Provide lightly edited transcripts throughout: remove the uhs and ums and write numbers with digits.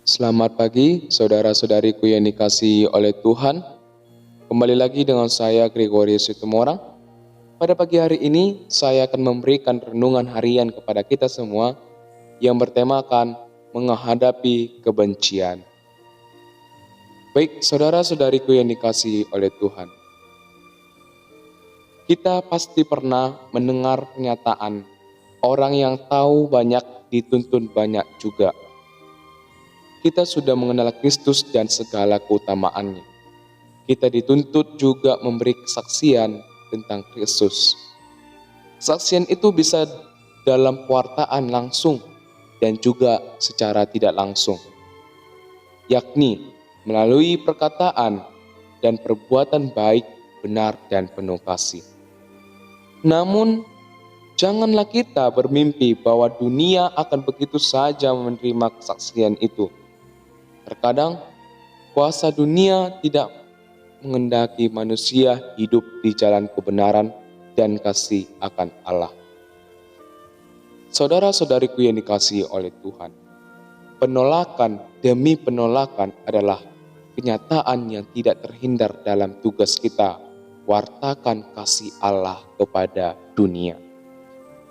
Selamat pagi, saudara-saudariku yang dikasihi oleh Tuhan. Kembali lagi dengan saya, Gregorius Situmorang. Pada pagi hari ini, saya akan memberikan renungan harian kepada kita semua yang bertemakan menghadapi kebencian. Baik, saudara-saudariku yang dikasihi oleh Tuhan. Kita pasti pernah mendengar pernyataan, orang yang tahu banyak dituntut banyak juga. Kita sudah mengenal Kristus dan segala keutamaannya. Kita dituntut juga memberi kesaksian tentang Kristus. Kesaksian itu bisa dalam pewartaan langsung dan juga secara tidak langsung, yakni melalui perkataan dan perbuatan baik, benar, dan penuh kasih. Namun, janganlah kita bermimpi bahwa dunia akan begitu saja menerima kesaksian itu. Terkadang, kuasa dunia tidak menghendaki manusia hidup di jalan kebenaran dan kasih akan Allah. Saudara-saudariku yang dikasihi oleh Tuhan, penolakan demi penolakan adalah kenyataan yang tidak terhindar dalam tugas kita, wartakan kasih Allah kepada dunia.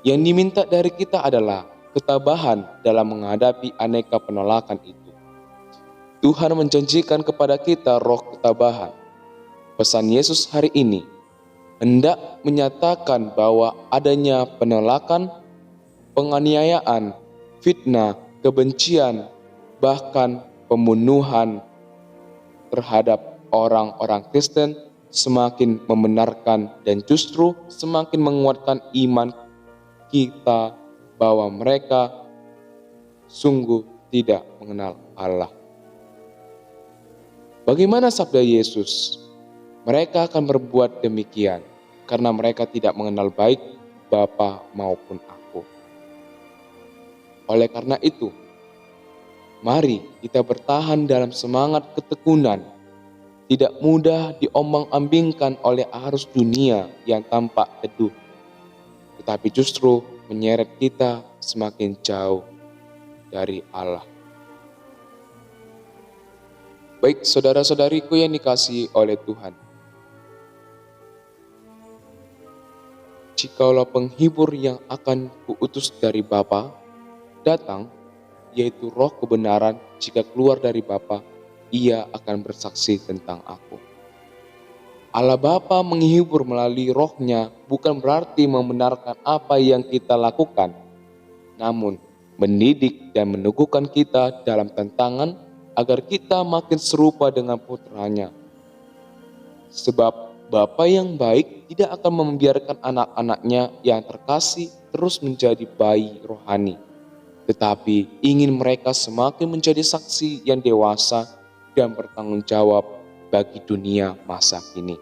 Yang diminta dari kita adalah ketabahan dalam menghadapi aneka penolakan itu. Tuhan menjanjikan kepada kita roh ketabahan. Pesan Yesus hari ini hendak menyatakan bahwa adanya penolakan, penganiayaan, fitnah, kebencian, bahkan pembunuhan terhadap orang-orang Kristen semakin membenarkan dan justru semakin menguatkan iman kita bahwa mereka sungguh tidak mengenal Allah. Bagaimana sabda Yesus? Mereka akan berbuat demikian karena mereka tidak mengenal baik Bapa maupun Aku. Oleh karena itu, mari kita bertahan dalam semangat ketekunan, tidak mudah diombang-ambingkan oleh arus dunia yang tampak teduh, tetapi justru menyeret kita semakin jauh dari Allah. Baik, saudara-saudariku yang dikasihi oleh Tuhan. Jikalau penghibur yang akan kuutus dari Bapa datang, yaitu roh kebenaran, jika keluar dari Bapa, ia akan bersaksi tentang Aku. Allah Bapa menghibur melalui rohnya bukan berarti membenarkan apa yang kita lakukan, namun mendidik dan meneguhkan kita dalam tantangan agar kita makin serupa dengan putranya. Sebab Bapa yang baik tidak akan membiarkan anak-anaknya yang terkasih terus menjadi bayi rohani, tetapi ingin mereka semakin menjadi saksi yang dewasa dan bertanggung jawab bagi dunia masa kini.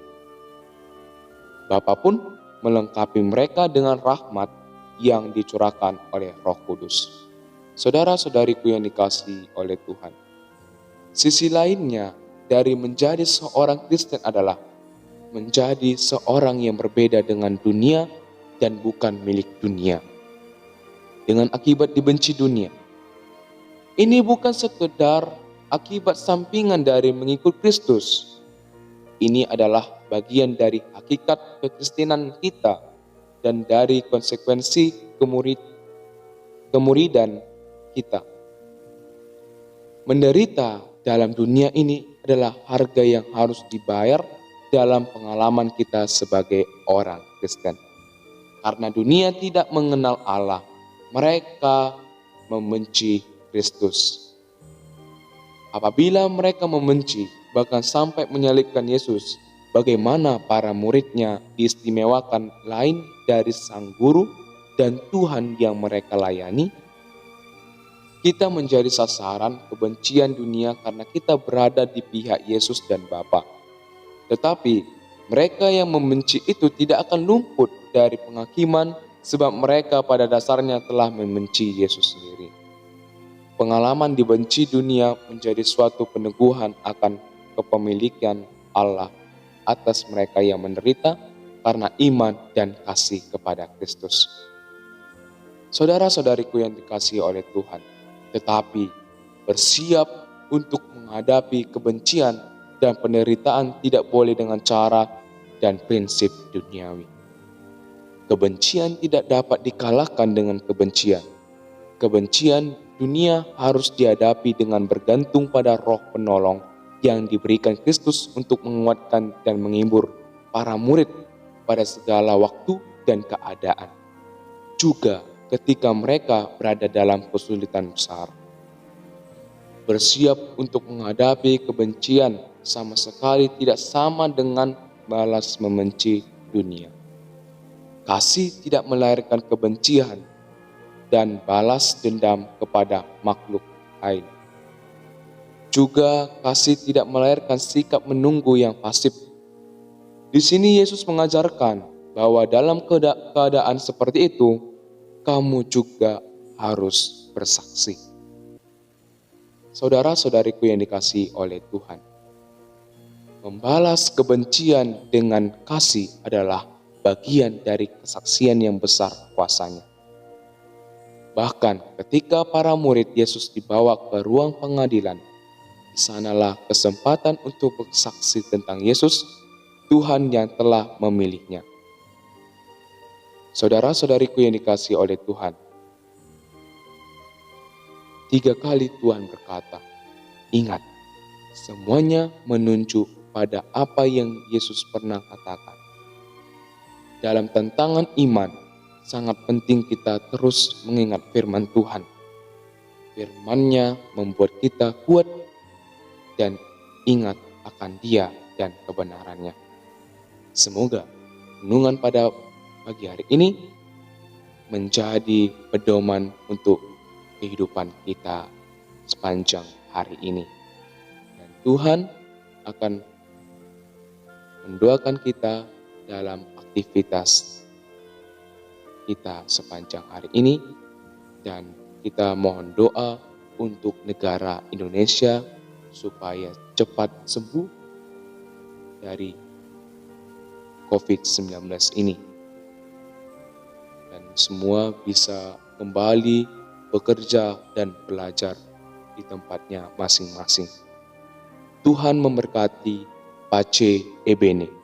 Bapa pun melengkapi mereka dengan rahmat yang dicurahkan oleh Roh Kudus. Saudara-saudariku yang dikasihi oleh Tuhan, sisi lainnya dari menjadi seorang Kristen adalah menjadi seorang yang berbeda dengan dunia dan bukan milik dunia. Dengan akibat dibenci dunia. Ini bukan sekedar akibat sampingan dari mengikut Kristus. Ini adalah bagian dari hakikat kekristenan kita dan dari konsekuensi kemuridan kita. Menderita dalam dunia ini adalah harga yang harus dibayar dalam pengalaman kita sebagai orang Kristen. Karena dunia tidak mengenal Allah, mereka membenci Kristus. Apabila mereka membenci, bahkan sampai menyalibkan Yesus, bagaimana para muridnya diistimewakan lain dari Sang Guru dan Tuhan yang mereka layani? Kita menjadi sasaran kebencian dunia karena kita berada di pihak Yesus dan Bapa. Tetapi mereka yang membenci itu tidak akan luput dari penghakiman sebab mereka pada dasarnya telah membenci Yesus sendiri. Pengalaman dibenci dunia menjadi suatu peneguhan akan kepemilikan Allah atas mereka yang menderita karena iman dan kasih kepada Kristus. Saudara-saudariku yang dikasihi oleh Tuhan, tetapi bersiap untuk menghadapi kebencian dan penderitaan tidak boleh dengan cara dan prinsip duniawi. Kebencian tidak dapat dikalahkan dengan kebencian. Kebencian dunia harus dihadapi dengan bergantung pada Roh Penolong yang diberikan Kristus untuk menguatkan dan menghibur para murid pada segala waktu dan keadaan. Juga ketika mereka berada dalam kesulitan besar. Bersiap untuk menghadapi kebencian sama sekali tidak sama dengan balas membenci dunia. Kasih tidak melahirkan kebencian dan balas dendam kepada makhluk lain. Juga kasih tidak melahirkan sikap menunggu yang pasif. Di sini Yesus mengajarkan bahwa dalam keadaan seperti itu, kamu juga harus bersaksi. Saudara-saudariku yang dikasihi oleh Tuhan, membalas kebencian dengan kasih adalah bagian dari kesaksian yang besar kuasanya. Bahkan ketika para murid Yesus dibawa ke ruang pengadilan, di sanalah kesempatan untuk bersaksi tentang Yesus, Tuhan yang telah memilihnya. Saudara-saudariku yang dikasihi oleh Tuhan, 3 kali Tuhan berkata, ingat, semuanya menunjuk pada apa yang Yesus pernah katakan. Dalam tantangan iman, sangat penting kita terus mengingat firman Tuhan. Firman-Nya membuat kita kuat dan ingat akan Dia dan kebenarannya. Semoga renungan pada pagi hari ini menjadi pedoman untuk kehidupan kita sepanjang hari ini. Dan Tuhan akan mendoakan kita dalam aktivitas kita sepanjang hari ini, dan kita mohon doa untuk negara Indonesia supaya cepat sembuh dari COVID-19 ini dan semua bisa kembali bekerja dan belajar di tempatnya masing-masing. Tuhan memberkati. Pace Ebene.